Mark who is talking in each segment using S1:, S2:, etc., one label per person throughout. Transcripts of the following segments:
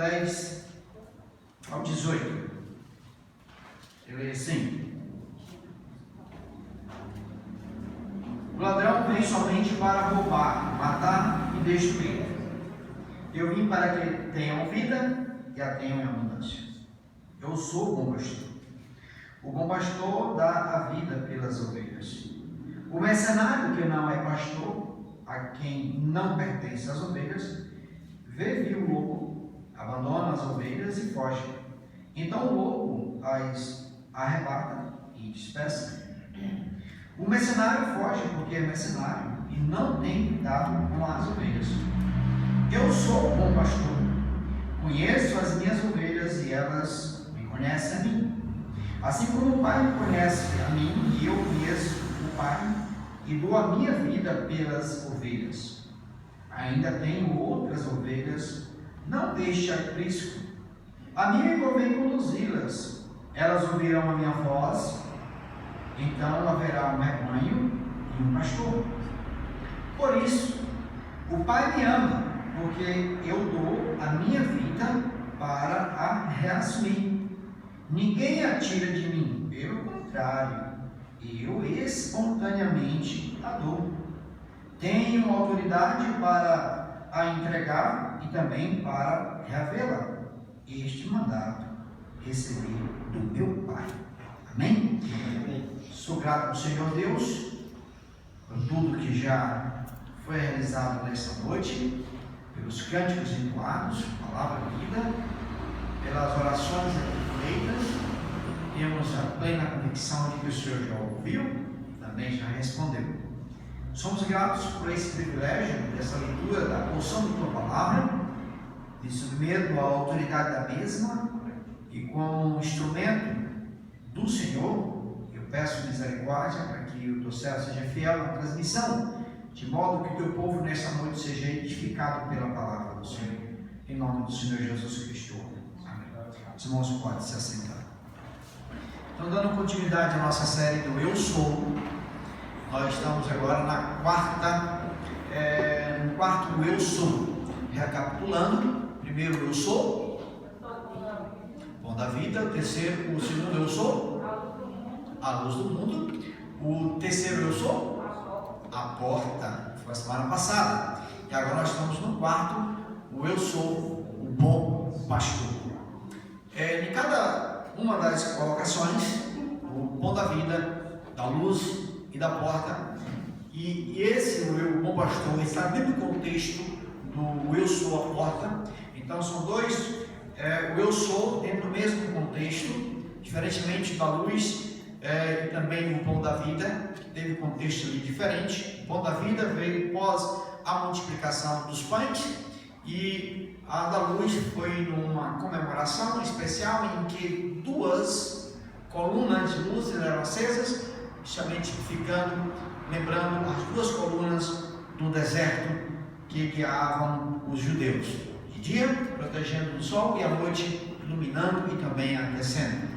S1: 10 ao 18. Eu leio assim: o ladrão vem somente para roubar, matar e destruir. Eu vim para que tenham vida e a tenham em abundância. Eu sou o bom pastor. O bom pastor dá a vida pelas ovelhas. O mercenário que não é pastor, a quem não pertence as ovelhas, vê o lobo, abandona as ovelhas e foge. Então o lobo as arrebata e dispersa. O mercenário foge porque é mercenário e não tem cuidado com as ovelhas. Eu sou o bom pastor. Conheço as minhas ovelhas e elas me conhecem a mim. Assim como o Pai me conhece a mim e eu conheço o Pai e dou a minha vida pelas ovelhas. Ainda tenho outras ovelhas, não deixe aprisco. A mim me convém conduzi-las. Elas ouvirão a minha voz, então haverá um rebanho e um pastor. Por isso, o Pai me ama, porque eu dou a minha vida para a reassumir. Ninguém a tira de mim, pelo contrário, eu espontaneamente a dou. Tenho autoridade para a entregar e também para reavê-la. Este mandato recebi do meu Pai. Amém? Amém. Sou grato ao Senhor Deus por tudo que já foi realizado nesta noite, pelos cânticos entoados, palavra vida, pelas orações feitas. Temos a plena convicção de que o Senhor já ouviu e também já respondeu. Somos gratos por esse privilégio dessa leitura da porção da tua palavra, de submeto à autoridade da mesma e como instrumento do Senhor, eu peço misericórdia para que o teu servo seja fiel na transmissão, de modo que o teu povo nesta noite seja edificado pela palavra do Senhor. Em nome do Senhor Jesus Cristo. Amém. Os irmãos podem se assentar. Então, dando continuidade à nossa série do Eu Sou, nós estamos agora no quarto Eu Sou. Recapitulando, primeiro Eu Sou, bom da vida. O segundo Eu Sou, a luz do mundo. O terceiro Eu Sou, a porta, foi a semana passada. E agora nós estamos no quarto, o Eu Sou, o bom pastor. Em cada uma das colocações, o bom da vida, da luz e da porta, e esse, o bom pastor, está dentro do contexto do Eu Sou, a porta. Então são dois, o Eu Sou dentro do mesmo contexto, diferentemente da luz e também o pão da vida, que teve um contexto ali diferente. O pão da vida veio pós a multiplicação dos pães, e a da luz foi numa comemoração especial em que duas colunas de luz eram acesas, justamente lembrando as duas colunas do deserto que guiavam os judeus, de dia protegendo do sol e à noite iluminando e também aquecendo.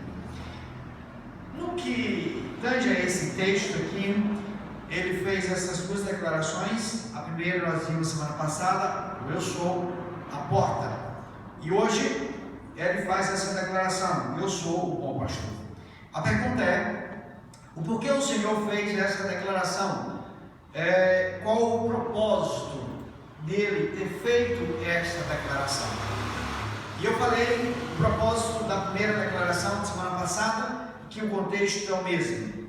S1: No que tange a esse texto aqui, ele fez essas duas declarações. A primeira nós vimos semana passada, o Eu Sou, a porta, e hoje ele faz essa declaração, eu sou o bom pastor. A pergunta é, o porquê o Senhor fez essa declaração? Qual o propósito dele ter feito essa declaração? E eu falei o propósito da primeira declaração de semana passada, que o contexto é o mesmo.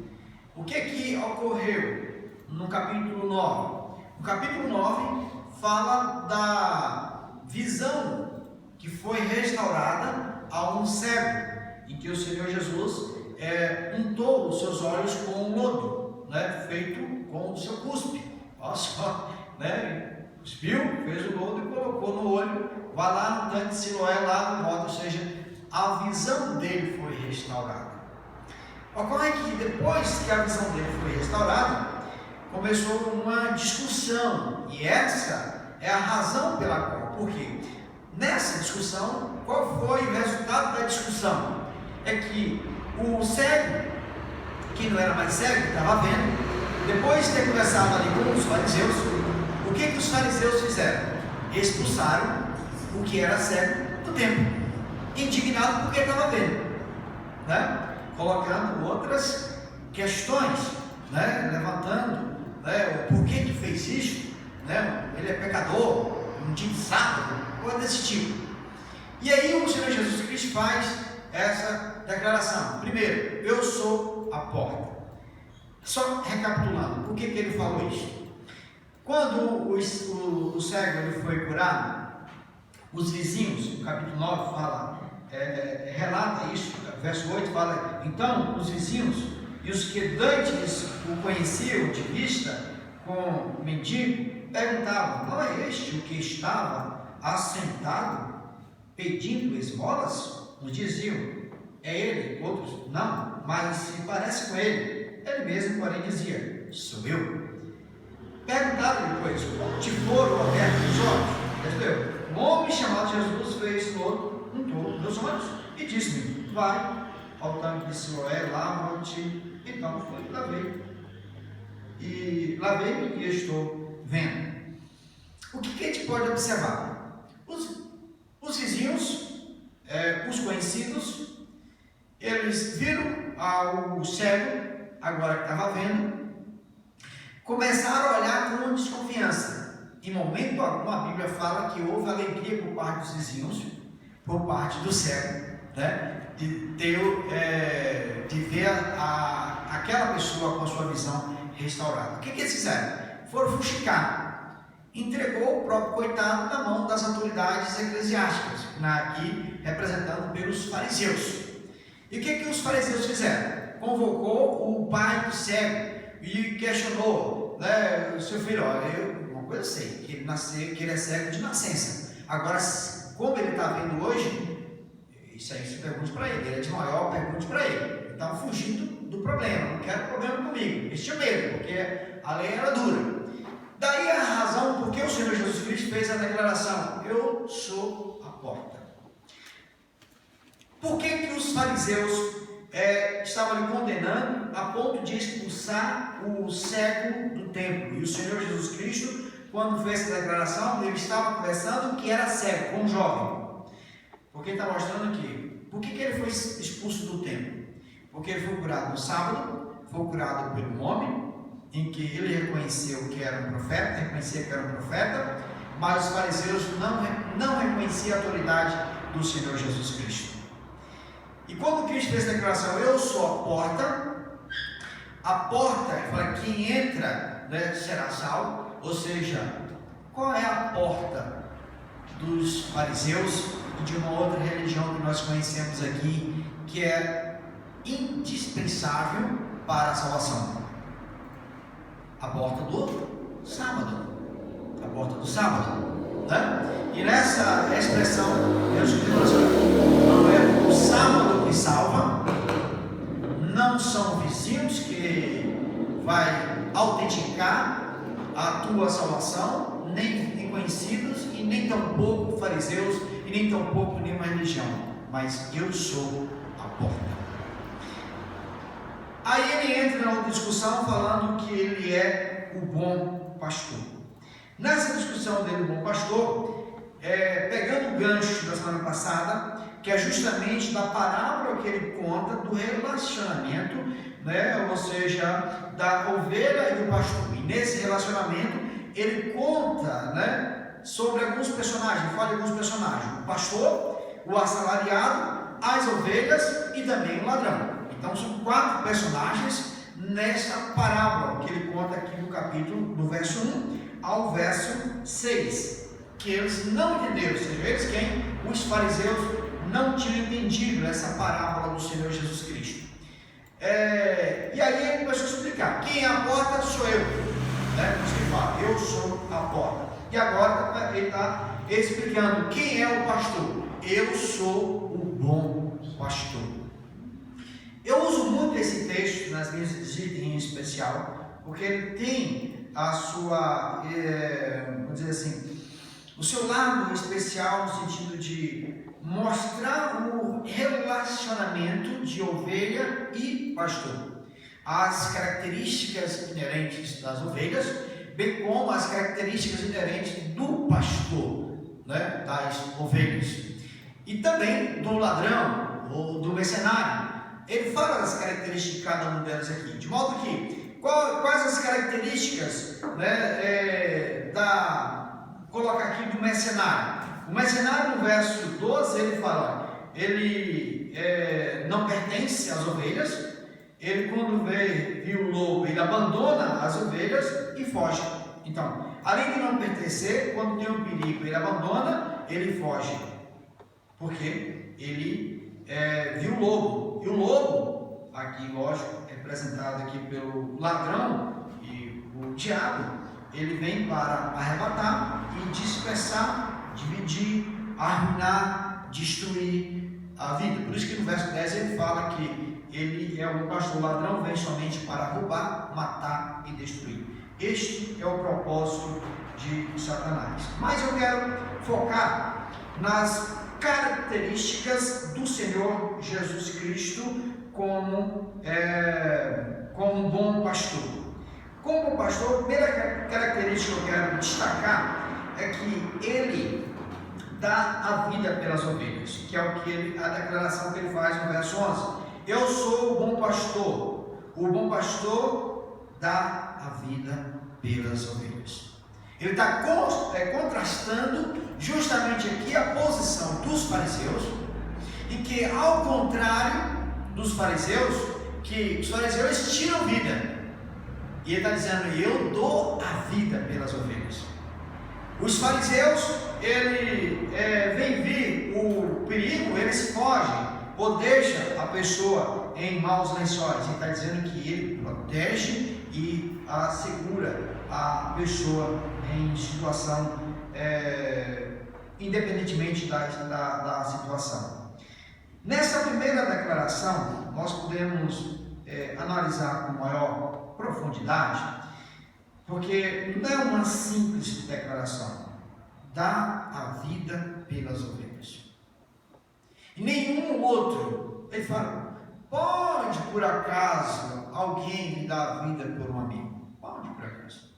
S1: O que ocorreu no capítulo 9? O capítulo 9 fala da visão que foi restaurada a um cego, em que o Senhor Jesus untou os seus olhos com um lodo, feito com o seu cuspe. Olha só, cuspiu, fez o lodo e colocou no olho, vai lá no tanque de Siloé, lá no modo, ou seja, a visão dele foi restaurada. Ocorre que depois que a visão dele foi restaurada, começou uma discussão, e essa é a razão pela qual. Por quê? Nessa discussão, qual foi o resultado da discussão? É que o cego, que não era mais cego, estava vendo, depois de ter conversado ali com os fariseus, o que os fariseus fizeram? Expulsaram o que era cego do templo, indignado porque estava vendo, né? Colocando outras questões, né? Levantando, né? Por que fez isso, né? Ele é pecador, um dia de sábado, coisa desse tipo. E aí o Senhor Jesus Cristo faz essa declaração. Primeiro, eu sou a porta. Só recapitulando, por que ele falou isso? Quando o cego ele foi curado, os vizinhos, no capítulo 9 fala, relata isso, verso 8 fala, então os vizinhos e os que dantes o conheciam de vista com mendigo, perguntavam, não é este o que estava assentado pedindo esmolas? Nos diziam, é ele? Outros, não, mas se parece com ele. Ele mesmo, porém, dizia, sou eu. Perguntaram depois, te foram abertos os olhos? Entendeu? Um homem chamado Jesus fez todo, untou meus olhos e disse-me, vai ao tanque de Siloé, lava-te. Então fui, lavei. E lavei-me e estou vendo. O que a gente pode observar? Os vizinhos, os conhecidos, eles viram ao cego, agora que estava vendo, começaram a olhar com desconfiança. Em momento algum a Bíblia fala que houve alegria por parte dos vizinhos, por parte do cego, né? de ver aquela pessoa com a sua visão restaurada. O que eles fizeram? Foram fuxicar. Entregou o próprio coitado na mão das autoridades eclesiásticas, aqui representado pelos fariseus. E o que os fariseus fizeram? Convocou o pai do cego e questionou, né, seu filho, olha, uma coisa eu sei, que ele é cego de nascença. Agora, como ele está vendo hoje, isso aí se pergunte para ele é de maior, pergunte para ele. Ele estava fugindo do problema, não quero problema comigo. Ele tinha medo, porque a lei era dura. Daí a razão por que o Senhor Jesus Cristo fez a declaração, eu sou a porta. Por que os fariseus estavam lhe condenando a ponto de expulsar o cego do templo? E o Senhor Jesus Cristo, quando fez essa declaração, ele estava conversando que era cego, com um jovem. Porque ele está mostrando aqui, por que ele foi expulso do templo? Porque ele foi curado no sábado, foi curado pelo homem, em que ele reconheceu que era um profeta, reconhecia que era um profeta, mas os fariseus não reconheciam a autoridade do Senhor Jesus Cristo. E quando Cristo fez a declaração, eu sou a porta, ele fala, quem entra, né, será salvo. Ou seja, qual é a porta dos fariseus e de uma outra religião que nós conhecemos aqui, que é indispensável para a salvação? A porta do sábado. A porta do sábado, né? E nessa expressão, Deus não é o sábado que salva, não são vizinhos que vai autenticar a tua salvação, nem conhecidos e nem tampouco fariseus e nem tampouco nenhuma religião, mas eu sou a porta. Aí ele entra na discussão falando que ele é o bom pastor. Nessa discussão dele, o bom pastor, pegando o gancho da semana passada, que é justamente da parábola que ele conta do relacionamento, né? Ou seja, da ovelha e do pastor. E nesse relacionamento ele conta, né, sobre alguns personagens, fala de alguns personagens: o pastor, o assalariado, as ovelhas e também o ladrão. Então são 4 personagens nessa parábola que ele conta aqui no capítulo, do verso 1 ao verso 6, que eles não entenderam, ou seja, eles quem? Os fariseus não tinham entendido essa parábola do Senhor Jesus Cristo. E aí ele começou a explicar, quem é a porta sou eu, né? Você fala, eu sou a porta. E agora ele está explicando quem é o pastor. Eu sou o bom pastor. Eu uso muito esse texto nas minhas visitas em especial, porque ele tem a sua, vamos dizer assim, o seu lado especial no sentido de mostrar o relacionamento de ovelha e pastor, as características inerentes das ovelhas, bem como as características inerentes do pastor, né, das ovelhas. E também do ladrão ou do mercenário. Ele fala das características de cada um delas aqui, de modo que quais as características, né, coloca aqui do mercenário. O mercenário, no verso 12, ele fala, ele não pertence às ovelhas. Ele, quando viu o lobo, ele abandona as ovelhas e foge. Então, além de não pertencer, quando tem um perigo, ele abandona, ele foge. Porque ele viu o lobo. E o lobo, aqui, lógico, é representado aqui pelo ladrão e o diabo. Ele vem para arrebatar e dispersar, dividir, arruinar, destruir a vida. Por isso que no verso 10 ele fala que ele é o pastor. O ladrão vem somente para roubar, matar e destruir. Este é o propósito de Satanás. Mas eu quero focar nas características do Senhor Jesus Cristo como um bom pastor. Como pastor, a primeira característica que eu quero destacar é que ele dá a vida pelas ovelhas, que é a declaração que ele faz no verso 11. Eu sou o bom pastor. O bom pastor dá a vida pelas ovelhas. Ele está contrastando justamente aqui a posição dos fariseus, e que, ao contrário dos fariseus, que os fariseus tiram vida, e ele está dizendo, eu dou a vida pelas ovelhas. Os fariseus, ele vem vir o perigo, eles fogem, ou deixa a pessoa em maus lençóis. Ele está dizendo que ele protege e assegura a pessoa em situação, independentemente da situação. Nessa primeira declaração, nós podemos analisar com maior profundidade, porque não é uma simples declaração. Dá a vida pelas ovelhas. E nenhum outro, ele fala, pode por acaso alguém me dar a vida por um amigo? Pode por acaso.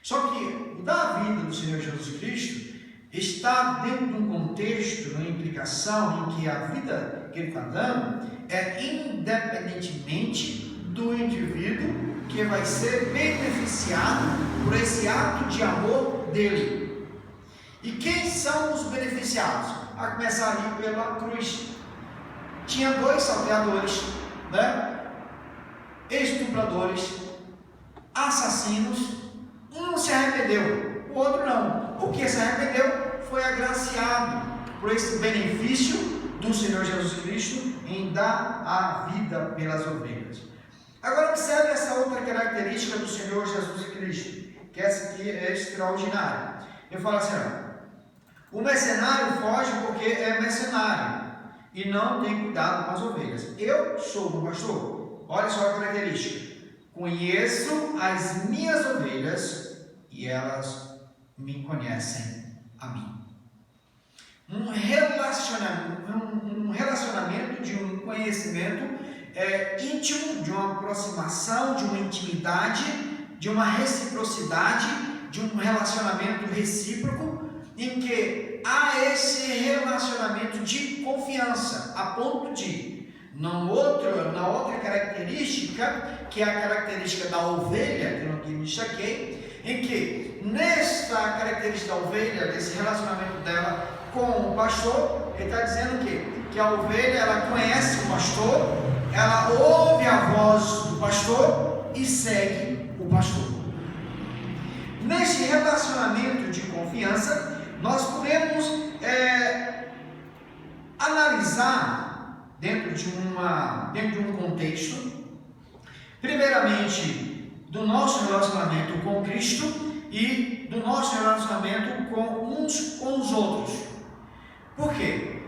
S1: Só que o dar a vida do Senhor Jesus Cristo está dentro de um contexto, uma implicação em que a vida que ele está dando é independentemente do indivíduo que vai ser beneficiado por esse ato de amor dele. E quem são os beneficiados? A começar ali pela cruz. Tinha 2 salteadores, estupradores, assassinos. Um se arrependeu, o outro não. O que se arrependeu foi agraciado por esse benefício do Senhor Jesus Cristo em dar a vida pelas ovelhas. Agora observe essa outra característica do Senhor Jesus Cristo, que essa aqui é extraordinária. Ele fala assim, o mercenário foge porque é mercenário e não tem cuidado com as ovelhas. Eu sou um pastor. Olha só a característica. Conheço as minhas ovelhas e elas me conhecem a mim. Um relacionamento de um conhecimento íntimo, de uma aproximação, de uma intimidade, de uma reciprocidade, de um relacionamento recíproco, em que há esse relacionamento de confiança, a ponto de, na outra característica, que é a característica da ovelha, que eu não destaquei, em que nesta característica da ovelha, desse relacionamento dela com o pastor, ele está dizendo que a ovelha, ela conhece o pastor, ela ouve a voz do pastor e segue o pastor. Neste relacionamento de confiança, nós podemos analisar dentro de um contexto, primeiramente, do nosso relacionamento com Cristo e do nosso relacionamento com os outros. Por quê?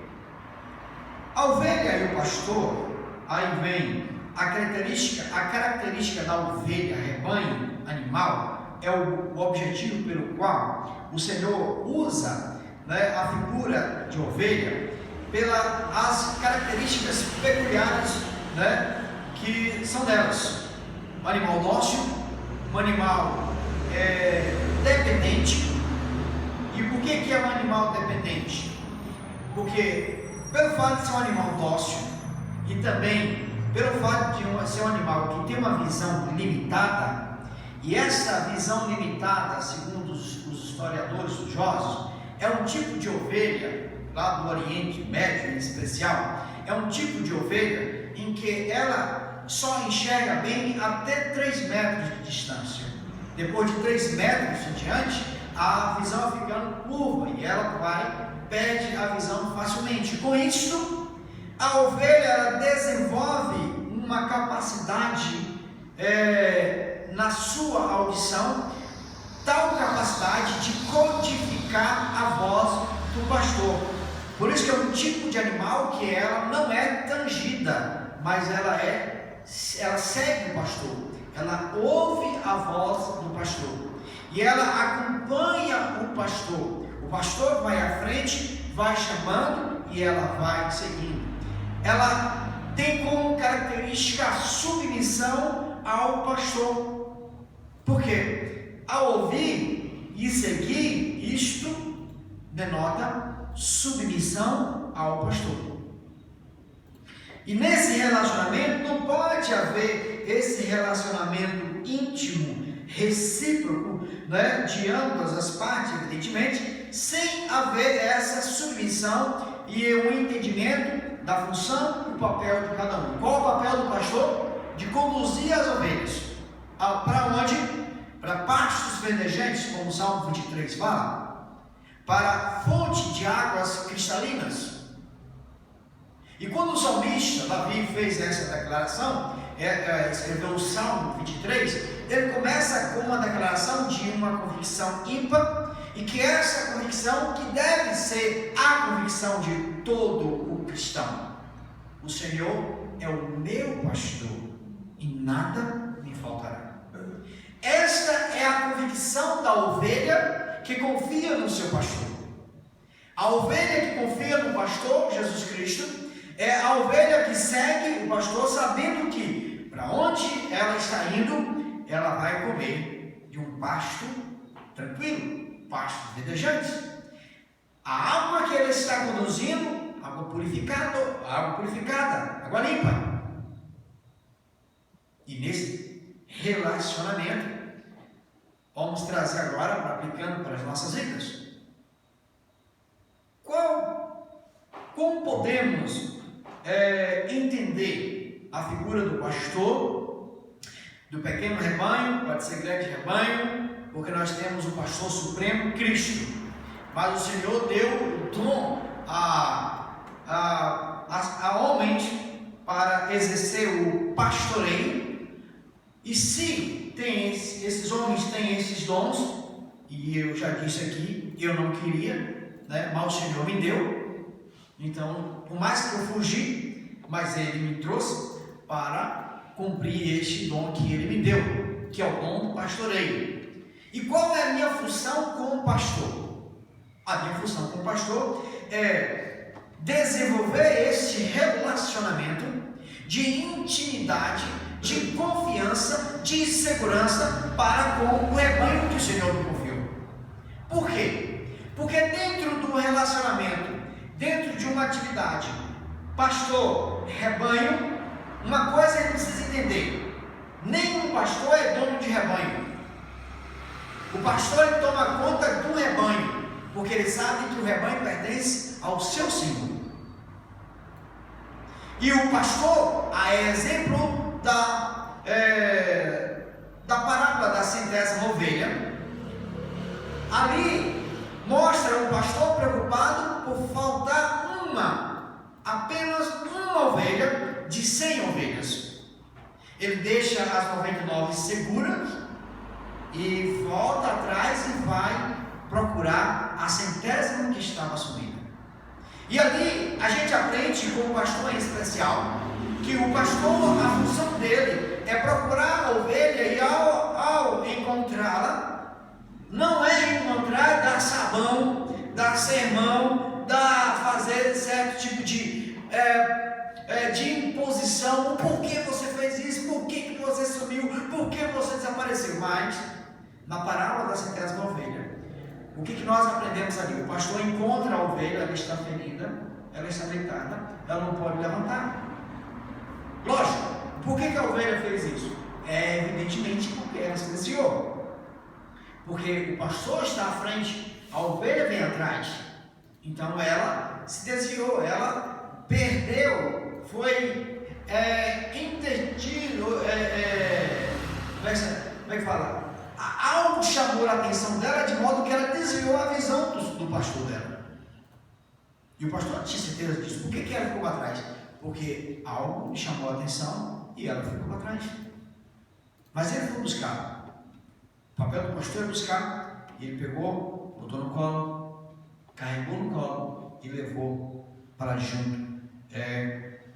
S1: A ovelha e o pastor, aí vem a característica da ovelha, rebanho, animal, é o objetivo pelo qual o Senhor usa a figura de ovelha, pelas características peculiares que são delas. Um animal dócil, um animal dependente. E por que é um animal dependente? Porque pelo fato de ser um animal dócil e também pelo fato de ser um animal que tem uma visão limitada, e essa visão limitada, segundo os historiadores estudiosos, é um tipo de ovelha, lá do Oriente Médio em especial, é um tipo de ovelha em que ela só enxerga bem até 3 metros de distância. Depois de 3 metros em diante, a visão vai ficando curva e ela perde a visão facilmente. Com isso, a ovelha ela desenvolve uma capacidade na sua audição, tal capacidade de codificar a voz do pastor. Por isso que é um tipo de animal que ela não é tangida, mas ela segue o pastor, ela ouve a voz do pastor e ela acompanha o pastor. O pastor vai à frente, vai chamando e ela vai seguindo. Ela tem como característica a submissão ao pastor. Por quê? Ao ouvir e seguir, isto denota submissão ao pastor. E nesse relacionamento não pode haver esse relacionamento íntimo, recíproco, né, de ambas as partes, evidentemente, sem haver essa submissão e o entendimento da função e o papel de cada um. Qual o papel do pastor? De conduzir as ovelhas. Para onde? Para pastos verdejantes, como o Salmo 23 fala, para a fonte de águas cristalinas. E quando o salmista Davi fez essa declaração, escreveu o Salmo 23, ele começa com uma declaração de uma convicção ímpar, e que essa convicção que deve ser a convicção de todo o cristão: o Senhor é o meu pastor e nada me faltará. Esta é a convicção da ovelha que confia no seu pastor. A ovelha que confia no pastor Jesus Cristo é a ovelha que segue o pastor, sabendo que para onde ela está indo, ela vai comer de um pasto tranquilo, pasto verdejante. A água que ela está conduzindo, água purificada, água limpa. E nesse relacionamento, vamos trazer agora, aplicando para as nossas vidas. Como podemos entender a figura do pastor, do pequeno rebanho, pode ser grande rebanho, porque nós temos o pastor supremo, Cristo, mas o Senhor deu o dom a homens para exercer o pastoreio, e se esses homens têm esses dons, e eu já disse aqui, eu não queria, né, mas o Senhor me deu. Então, por mais que eu fugi, mas Ele me trouxe para cumprir este dom que Ele me deu, que é o dom do pastoreio. E qual é a minha função como pastor? A minha função como pastor é desenvolver este relacionamento de intimidade, de confiança, de segurança para com o rebanho que o Senhor me confiou. Por quê? Porque dentro do relacionamento, dentro de uma atividade, pastor, rebanho, uma coisa ele precisa entender: nenhum pastor é dono de rebanho. O pastor ele toma conta do rebanho, porque ele sabe que o rebanho pertence ao seu Senhor. E o pastor, a exemplo da parábola da 100ª ovelha, ali mostra o pastor preocupado por faltar apenas uma ovelha de 100 ovelhas. Ele deixa as 99 seguras e volta atrás e vai procurar a 100ª que estava sumida. E ali a gente aprende com o pastor em especial que o pastor, a função dele é procurar a ovelha, e ao encontrá-la, não é encontrar, dar sabão, dar sermão, fazer certo tipo de imposição. Por que você fez isso? Por que você sumiu? Por que você desapareceu? Mas, na parábola da 100ª ovelha, o que nós aprendemos ali? O pastor encontra a ovelha, ela está ferida, ela está deitada, ela não pode levantar. Lógico, por que a ovelha fez isso? Evidentemente porque ela se desviou. Porque o pastor está à frente, a ovelha vem atrás. Então ela se desviou, ela perdeu, foi entendido, como é que fala? Algo chamou a atenção dela de modo que ela desviou a visão do pastor dela. E o pastor tinha certeza disso. Por que ela ficou para trás? Porque algo me chamou a atenção e ela ficou para trás. Mas ele foi buscar. O papel do pastor é buscar. E ele pegou, botou no colo, carregou no colo e levou para junto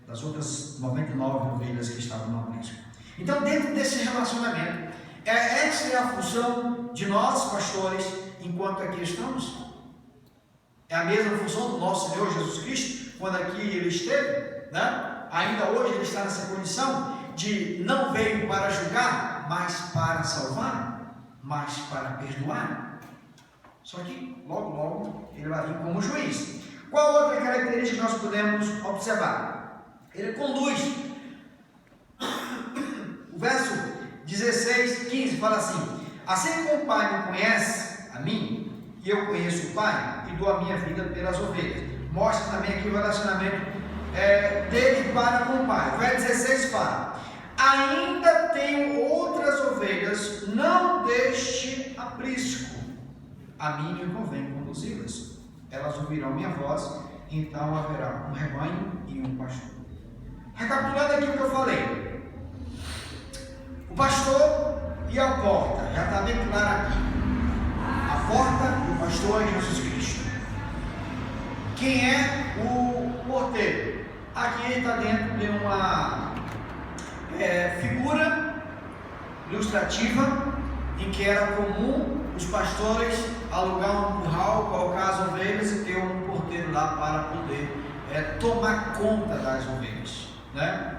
S1: das outras 99 ovelhas que estavam no aprisco. Então, dentro desse relacionamento, essa é a função de nós, pastores, enquanto aqui estamos. É a mesma função do nosso Senhor Jesus Cristo, quando aqui ele esteve, né? Ainda hoje ele está nessa condição de não veio para julgar, mas para salvar, mas para perdoar. Só que logo, logo ele vai vir como juiz. Qual outra característica nós podemos observar? Ele conduz. O verso 16, 15 fala assim: assim como o Pai me conhece a mim, e eu conheço o Pai, e dou a minha vida pelas ovelhas. Mostra também aqui o relacionamento dele para com o Pai. O verso 16 fala: ainda tenho outras ovelhas, não deste aprisco. A mim me convém conduzi-las. Elas ouvirão minha voz, então haverá um rebanho e um pastor. Recapitulando aqui o que eu falei: o pastor e a porta, já está bem claro aqui. A porta do pastor é Jesus Cristo. Quem é o porteiro? Aqui está dentro de uma figura ilustrativa em que era comum os pastores alugar um curral, colocar as ovelhas e ter um porteiro lá para poder tomar conta das ovelhas, né?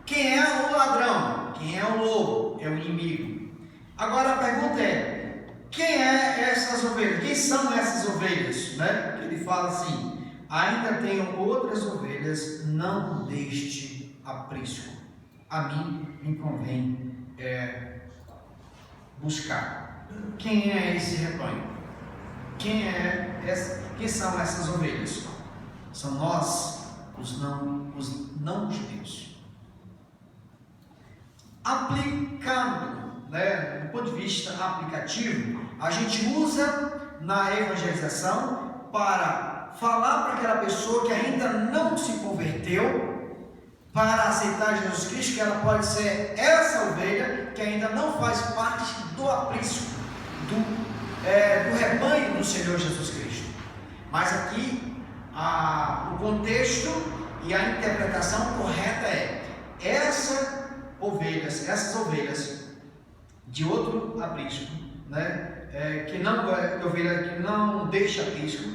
S1: Quem é o ladrão? Quem é o lobo? É o inimigo. Agora a pergunta é: quem é essas ovelhas? Quem são essas ovelhas? Né? Ele fala assim: ainda tenho outras ovelhas, não deste aprisco. A mim me convém buscar. Quem é esse rebanho? Quem são essas ovelhas? São nós, os não judeus. Aplicando, né, do ponto de vista aplicativo, a gente usa na evangelização para falar para aquela pessoa que ainda não se converteu, para aceitar Jesus Cristo, que ela pode ser essa ovelha que ainda não faz parte do aprisco, do rebanho do Senhor Jesus Cristo. Mas aqui o contexto e a interpretação correta essas ovelhas de outro aprisco, né, ovelha que não deixa aprisco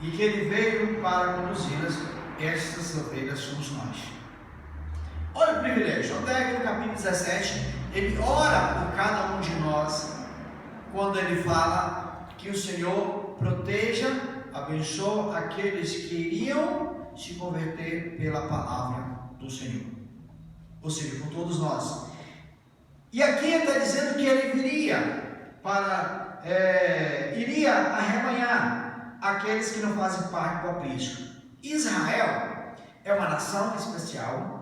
S1: e que ele veio para conduzi-las, essas ovelhas somos nós. Olha o privilégio. Até no capítulo 17 ele ora por cada um de nós, quando ele fala que o Senhor proteja, abençoe aqueles que iriam se converter pela palavra do Senhor, ou seja, por todos nós. E aqui ele está dizendo que ele iria arrebanhar aqueles que não fazem parte do aprisco. Israel é uma nação especial,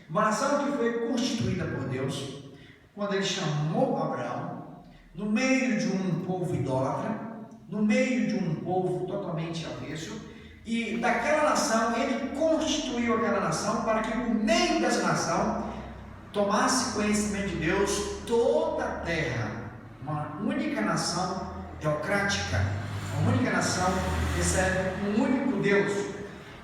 S1: uma nação que foi constituída por Deus quando ele chamou Abraão no meio de um povo idólatra, no meio de um povo totalmente avesso, e daquela nação ele constituiu aquela nação para que por meio dessa nação tomasse conhecimento de Deus toda a terra. Uma única nação teocrática, uma única nação que serve um único Deus.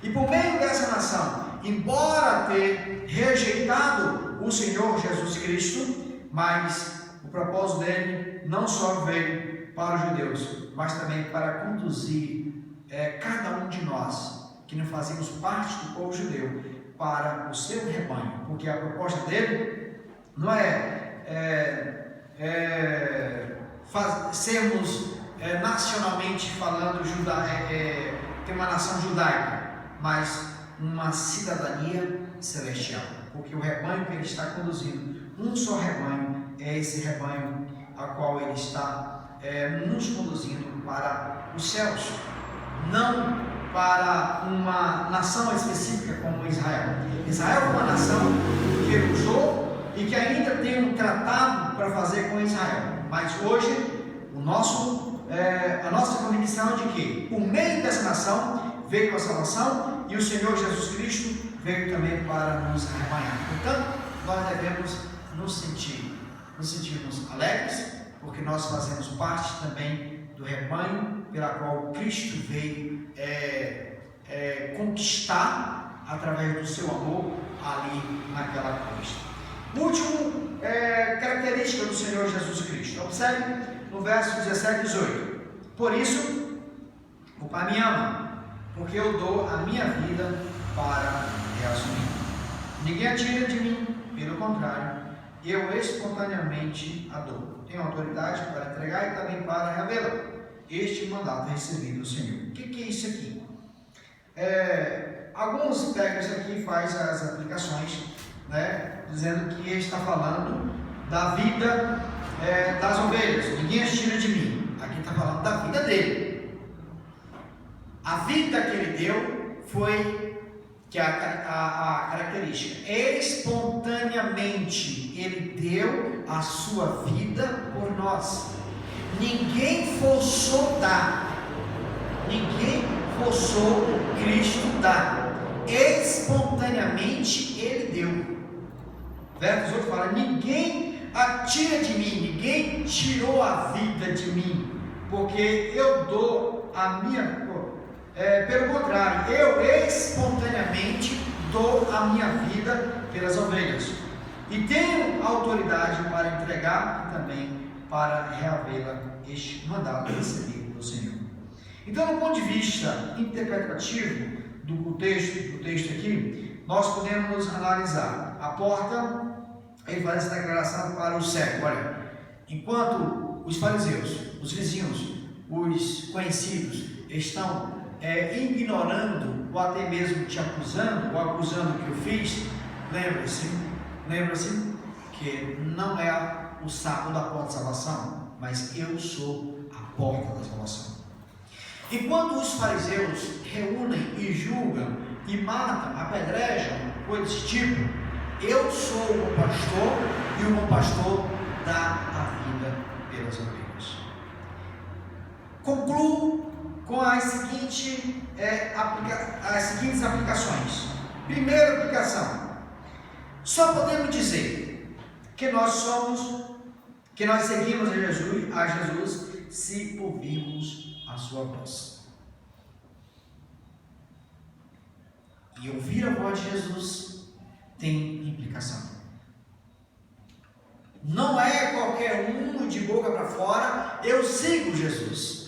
S1: E por meio dessa nação, embora ter rejeitado o Senhor Jesus Cristo, mas o propósito dele não só veio para os judeus, mas também para conduzir cada um de nós que não fazíamos parte do povo judeu para o seu rebanho, porque a proposta dele não sermos nacionalmente falando ter uma nação judaica. mas uma cidadania celestial, porque o rebanho que ele está conduzindo, um só rebanho, é esse rebanho a qual ele está nos conduzindo para os céus, não para uma nação específica como Israel. Israel é uma nação que ele usou e que ainda tem um tratado para fazer com Israel, mas hoje a nossa convicção é de que por meio dessa nação veio a salvação e o Senhor Jesus Cristo veio também para nos arrebanhar. Portanto, nós devemos nos sentirmos alegres, porque nós fazemos parte também do rebanho pela qual Cristo veio conquistar através do seu amor ali naquela cruz. Última característica do Senhor Jesus Cristo. Observe no verso 17 e 18. Por isso, o Pai me ama, porque eu dou a minha vida para reassumir. Ninguém a tira de mim, pelo contrário, eu espontaneamente a dou. Tenho autoridade para entregar e também para revê-la. Este mandato recebido do Senhor. O que é isso aqui? Alguns pegam isso aqui e fazem as aplicações, né, dizendo que ele está falando da vida das ovelhas. Ninguém as tira de mim. Aqui está falando da vida dele. A vida que ele deu foi que a característica, espontaneamente ele deu a sua vida por nós. Ninguém forçou dar, ninguém forçou Cristo dar, espontaneamente ele deu. Verso 8 fala: ninguém a tira de mim, ninguém tirou a vida de mim, porque eu dou a minha. Pelo contrário, eu espontaneamente dou a minha vida pelas ovelhas, e tenho autoridade para entregar e também para reavê-la. Este mandato recebido do Senhor. Então, do ponto de vista interpretativo do texto aqui, nós podemos analisar a porta. Ele faz essa declaração para o cego. Olha, enquanto os fariseus, os vizinhos, os conhecidos estão ignorando ou até mesmo te acusando, ou acusando o que eu fiz, lembre-se que não é o saco da porta da salvação, mas eu sou a porta da salvação. Enquanto os fariseus reúnem e julgam e matam, apedrejam, coisas desse tipo, eu sou o bom pastor, e o bom pastor dá a vida pelas ovelhas. Concluo com as seguintes aplicações. Primeira aplicação: só podemos dizer que nós seguimos a Jesus se ouvirmos a sua voz. E ouvir a voz de Jesus tem implicação. Não é qualquer um de boca para fora, eu sigo Jesus.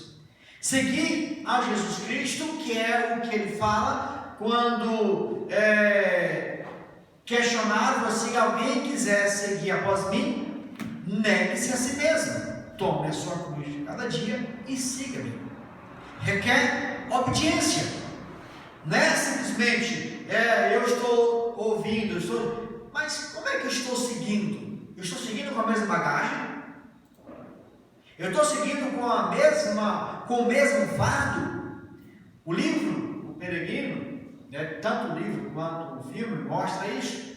S1: Seguir a Jesus Cristo, que é o que ele fala quando questionado: se alguém quiser seguir após mim, negue-se a si mesmo, tome a sua cruz de cada dia e siga-me. Requer obediência. Não é simplesmente eu estou ouvindo, mas como é que eu estou seguindo? Eu estou seguindo com a mesma bagagem? Eu estou seguindo com o mesmo fardo? O livro, o Peregrino, tanto o livro quanto o filme mostra isso.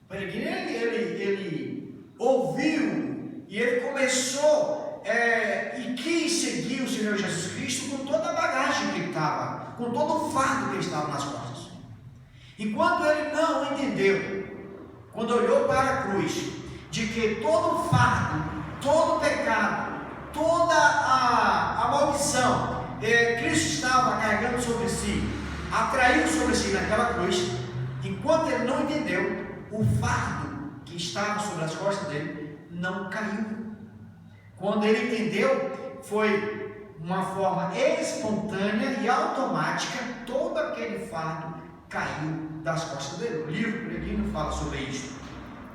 S1: O Peregrino, ele ouviu e ele começou e quis seguir o Senhor Jesus Cristo com toda a bagagem que ele estava, com todo o fardo que ele estava nas costas. Enquanto ele não entendeu, quando olhou para a cruz, de que todo o fardo, todo o pecado, toda a maldição Cristo estava carregando sobre si, atraiu sobre si naquela cruz, enquanto ele não entendeu, o fardo que estava sobre as costas dele não caiu. Quando ele entendeu, foi uma forma espontânea e automática, todo aquele fardo caiu das costas dele. O livro Peregrino fala sobre isso.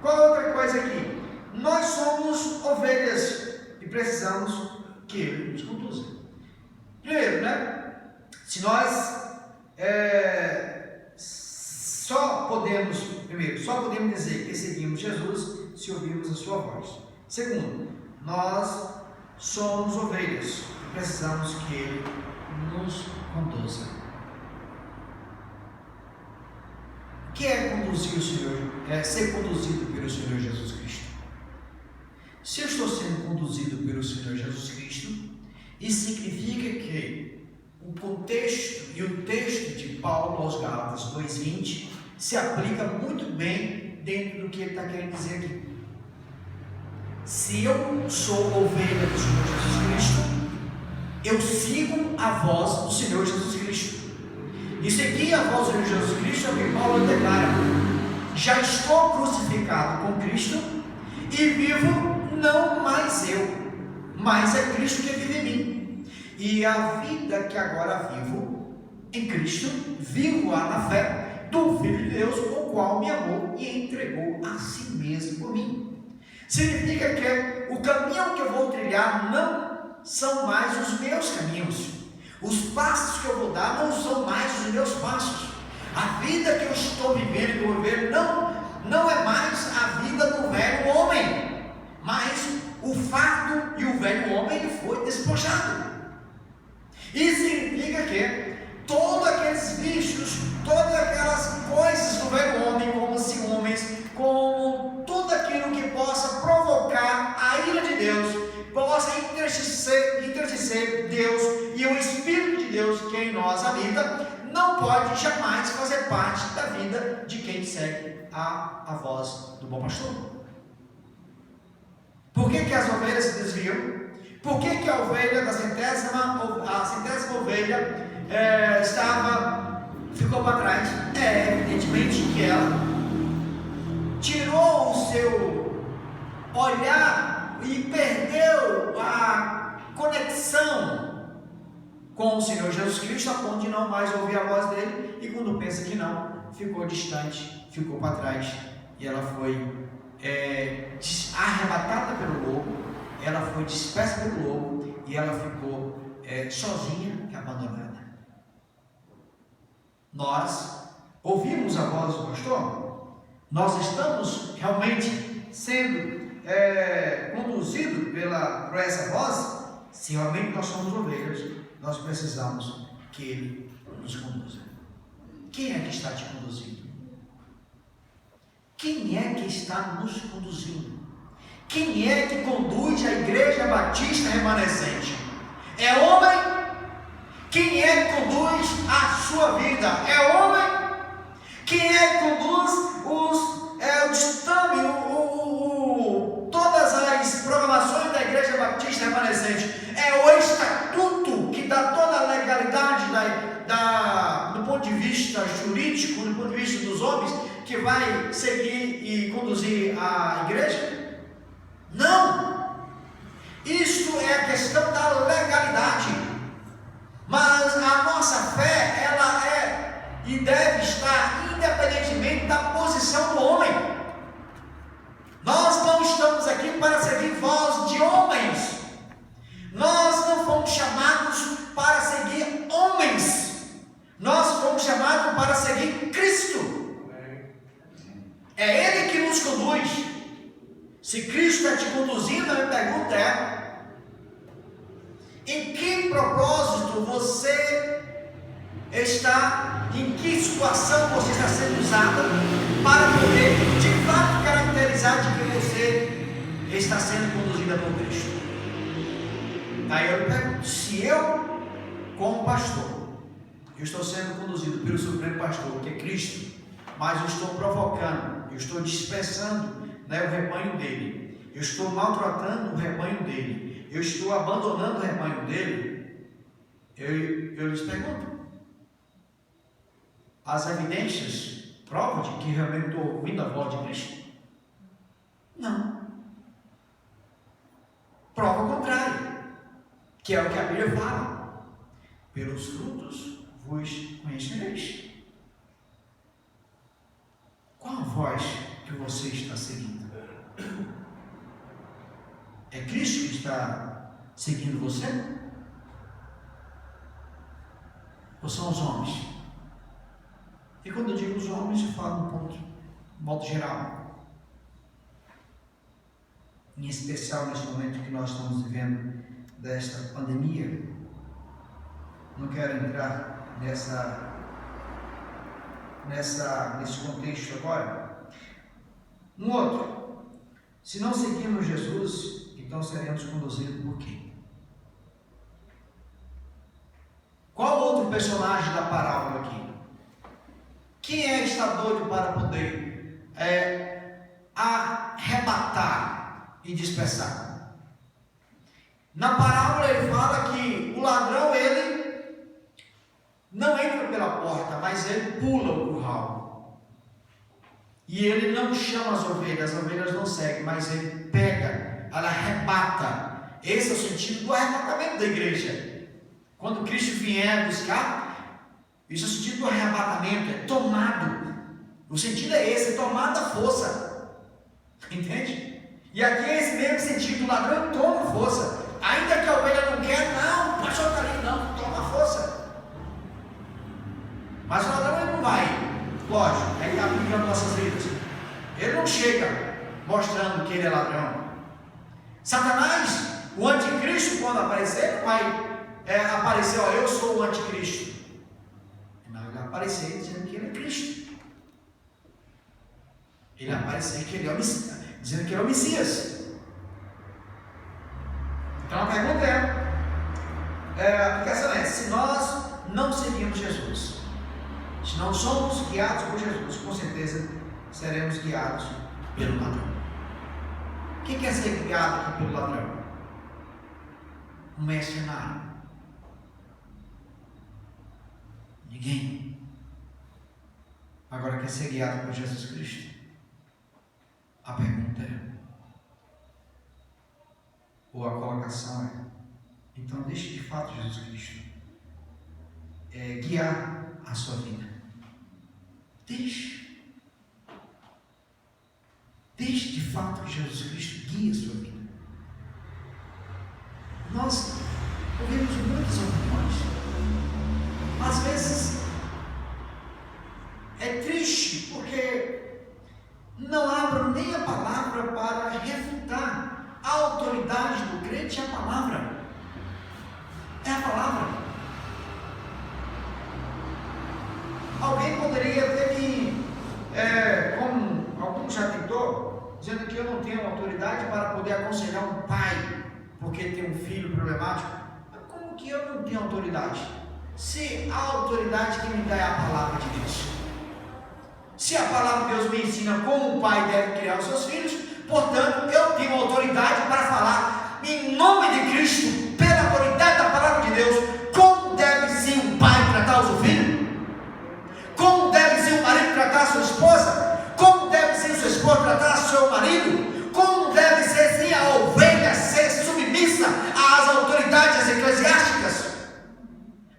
S1: Qual outra coisa aqui? Nós somos ovelhas e precisamos que ele nos conduza. Primeiro, se nós podemos dizer que seguimos Jesus se ouvirmos a sua voz. Segundo, nós somos ovelhas e precisamos que Ele nos conduza. O que é conduzir o Senhor? É ser conduzido pelo Senhor Jesus Cristo. Se eu estou sendo conduzido pelo Senhor Jesus Cristo, isso significa que o contexto e o texto de Paulo aos Gálatas 2:20 se aplica muito bem dentro do que ele está querendo dizer aqui. Se eu sou ovelha do Senhor Jesus Cristo, eu sigo a voz do Senhor Jesus Cristo. E seguir a voz do Senhor Jesus Cristo é o que Paulo declara: já estou crucificado com Cristo e vivo não mais eu, mas é Cristo que vive em mim. E a vida que agora vivo em Cristo, vivo-a na fé do Filho de Deus, o qual me amou e entregou a si mesmo por mim. Significa que o caminho que eu vou trilhar não são mais os meus caminhos. Os passos que eu vou dar não são mais os meus passos. A vida que eu estou vivendo, que eu vou viver, não é mais a vida do velho homem, mas o fardo e o velho homem ele foi despojado. Isso significa que todos aqueles vícios, todas aquelas coisas do velho homem, como ciúmes, como tudo aquilo que possa provocar a ira de Deus, possa entristecer Deus e o Espírito de Deus que em nós habita, não pode jamais fazer parte da vida de quem segue a voz do bom pastor. Por que as ovelhas se desviam? Por que a ovelha da centésima ovelha ficou para trás? Evidentemente que ela tirou o seu olhar e perdeu a conexão com o Senhor Jesus Cristo, a ponto de não mais ouvir a voz dele, e quando pensa que não, ficou distante, ficou para trás, e ela foi arrebatada pelo lobo, ela foi dispersa pelo lobo, e ela ficou sozinha e abandonada. Nós ouvimos a voz do pastor? Nós estamos realmente sendo conduzidos por essa voz? Se realmente nós somos ovelhas, nós precisamos que Ele nos conduza. Quem é que está te conduzindo? Quem é que está nos conduzindo? Quem é que conduz a Igreja Batista Remanescente? É homem? Quem é que conduz a sua vida? É homem? Quem é que conduz o distâmio, todas as programações da Igreja Batista Remanescente? É o estatuto que dá toda a legalidade do ponto de vista jurídico, do ponto de vista dos homens, que vai seguir e conduzir a igreja? Não! Isto é a questão da legalidade. Mas a nossa fé, ela é e deve estar independentemente da posição do homem. Nós não estamos aqui para servir voz de homens. Nós não fomos chamados para seguir homens. Nós fomos chamados para seguir Cristo. É Ele que nos conduz. Se Cristo está te conduzindo, a minha pergunta é: em que propósito você está, em que situação você está sendo usada para poder de fato caracterizar de que você está sendo conduzida por Cristo? Aí eu pergunto: se eu, como pastor, eu estou sendo conduzido pelo Supremo Pastor, que é Cristo, mas eu estou provocando, eu estou dispersando o rebanho dele, eu estou maltratando o rebanho dele, eu estou abandonando o rebanho dele, eu lhes pergunto: as evidências provam de que realmente estou ouvindo a voz de Cristo? Não. Prova o contrário, que é o que a Bíblia fala: pelos frutos vos conhecereis. Qual a voz que você está seguindo? É Cristo que está seguindo você? Ou são os homens? E quando eu digo os homens, eu falo no ponto, modo geral. Em especial neste momento que nós estamos vivendo desta pandemia. Não quero entrar nesse contexto agora. Um outro. Se não seguirmos Jesus, então seremos conduzidos por quem? Qual outro personagem da parábola aqui? Quem é que está doido para poder arrebatar e dispersar? Na parábola ele fala que o ladrão, ele não entra pela porta, mas ele pula o curral. E ele não chama as ovelhas não seguem, mas ele pega, ela arrebata. Esse é o sentido do arrebatamento da igreja. Quando Cristo vier buscar, isso é o sentido do arrebatamento, é tomado. O sentido é esse, é tomado da força. Entende? E aqui é esse mesmo sentido, o ladrão toma força. Ainda que a ovelha não quer, não, o pastor está ali, não, toma força. Mas o ladrão ele não vai, lógico, aí está aplicando nossas vidas. Ele não chega mostrando que ele é ladrão. Satanás, o anticristo, quando aparecer, não vai aparecer, ó, eu sou o anticristo. Não, ele vai aparecer dizendo que ele é Cristo. Ele vai aparecer que ele é o Messias, dizendo que ele é o Messias. Então a pergunta a aplicação é: se nós não seguimos Jesus, se não somos guiados por Jesus, com certeza seremos guiados pelo ladrão. Quem quer ser guiado aqui pelo ladrão? Um mercenário. Ninguém. Agora quer ser guiado por Jesus Cristo? A pergunta ou a colocação então deixe de fato Jesus Cristo guiar a sua vida. Deixe de fato que Jesus Cristo guie a sua vida. Nós ouvimos muitas opiniões. Às vezes é triste porque não abro nem a palavra para refutar. A autoridade do crente é a palavra. É a palavra. Alguém poderia ter me, como alguns já tentou, dizendo que eu não tenho autoridade para poder aconselhar um pai porque tem um filho problemático. Mas como que eu não tenho autoridade? Se a autoridade que me dá é a palavra de Deus. Se a palavra de Deus me ensina como um pai deve criar os seus filhos, portanto, eu tenho autoridade para falar em nome de Cristo, pela autoridade da palavra de Deus, como deve sim um pai tratar o seu filho, como deve sim o marido tratar a sua esposa, como deve sim o seu esposo tratar o seu marido, como deve ser sim a ovelha ser submissa às autoridades eclesiásticas,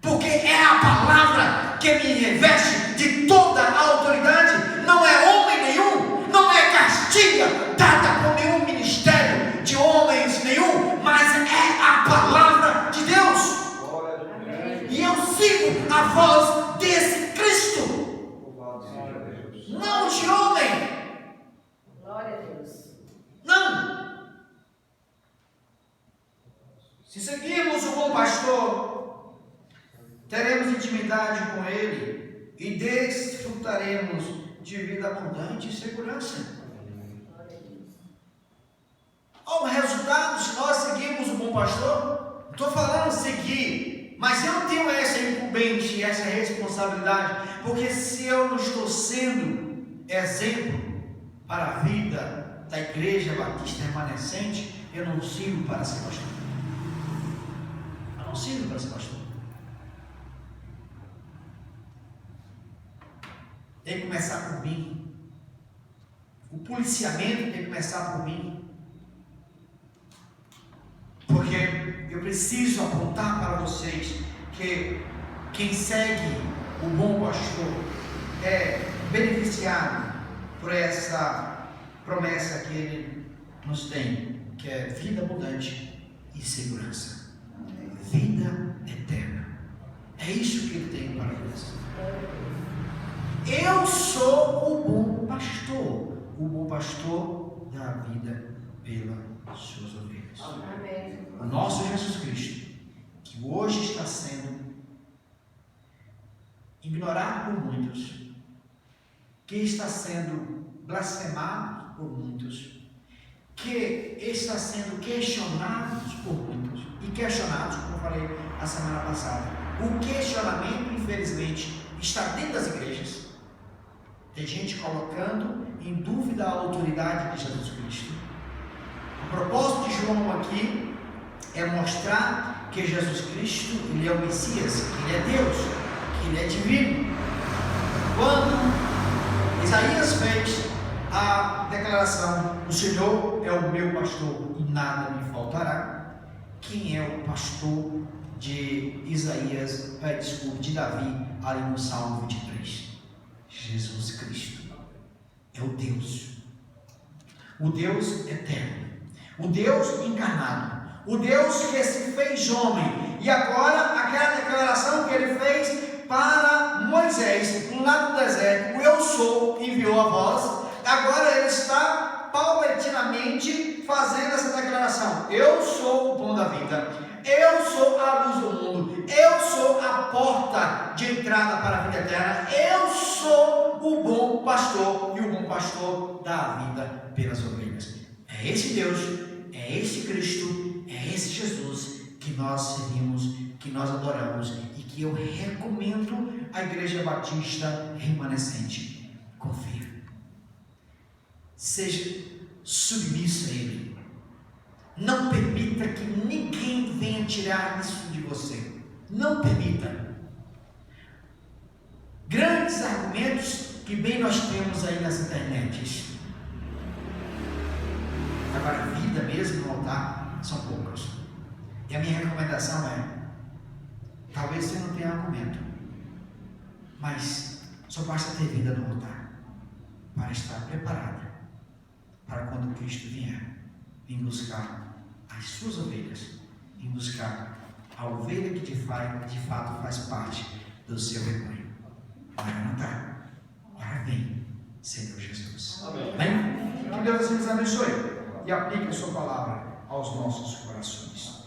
S1: porque é a palavra que me reveste de toda a autoridade. Não é homem nenhum, não é cartilha dada por nenhum ministério de homens nenhum, mas é a palavra de Deus. E eu sigo a voz desse Cristo, não de homem.
S2: Glória a Deus.
S1: Não. Se seguirmos o bom pastor, teremos intimidade com ele e desfrutaremos de vida abundante e segurança. Qual o resultado se nós seguirmos o bom pastor? Estou falando seguir, mas eu não tenho essa incumbência, essa responsabilidade, porque se eu não estou sendo exemplo para a vida da Igreja Batista Remanescente, eu não sirvo para ser pastor. Eu não sirvo para ser pastor. Tem que começar por mim. O policiamento tem que começar por mim. Porque eu preciso apontar para vocês que quem segue o bom pastor é beneficiado por essa promessa que ele nos tem, que é vida abundante e segurança. Vida eterna. É isso que ele tem para nós. Eu sou o bom pastor. O bom pastor dá a vida pelas suas ovelhas.
S2: Amém.
S1: O nosso Jesus Cristo, que hoje está sendo ignorado por muitos, que está sendo blasfemado por muitos, que está sendo questionado por muitos, e questionados, como eu falei a semana passada. O questionamento, infelizmente, está dentro das igrejas. Tem gente colocando em dúvida a autoridade de Jesus Cristo. O propósito de João aqui é mostrar que Jesus Cristo, ele é o Messias, que ele é Deus, que ele é divino. Quando Isaías fez a declaração: o Senhor é o meu pastor e nada me faltará, quem é o pastor de Isaías, de Davi, ali no Salmo 23? Jesus Cristo. É o Deus eterno, o Deus encarnado, o Deus que se fez homem. E agora, aquela declaração que ele fez para Moisés, lá no deserto: eu sou, enviou a voz. Agora ele está paulatinamente fazendo essa declaração: eu sou o pão da vida, eu sou a luz do mundo, eu sou a porta de entrada para a vida eterna, eu sou o bom pastor, e o bom pastor dá a vida pelas ovelhas. É esse Deus, é esse Cristo, é esse Jesus que nós servimos, que nós adoramos, e que eu recomendo a Igreja Batista Remanescente. Confia, seja submisso a Ele, não permita que ninguém venha tirar isso de você, não permita. Grandes argumentos que bem nós temos aí nas internets, agora vida mesmo no altar são poucas. E a minha recomendação é: talvez você não tenha argumento, mas só basta ter vida no altar para estar preparada para quando Cristo vier em buscar as suas ovelhas, em buscar a ovelha que de fato faz parte do seu rebanho. Maranatá, ora vem, Senhor Jesus. Amém? Que Deus nos abençoe e aplique a sua palavra aos nossos corações.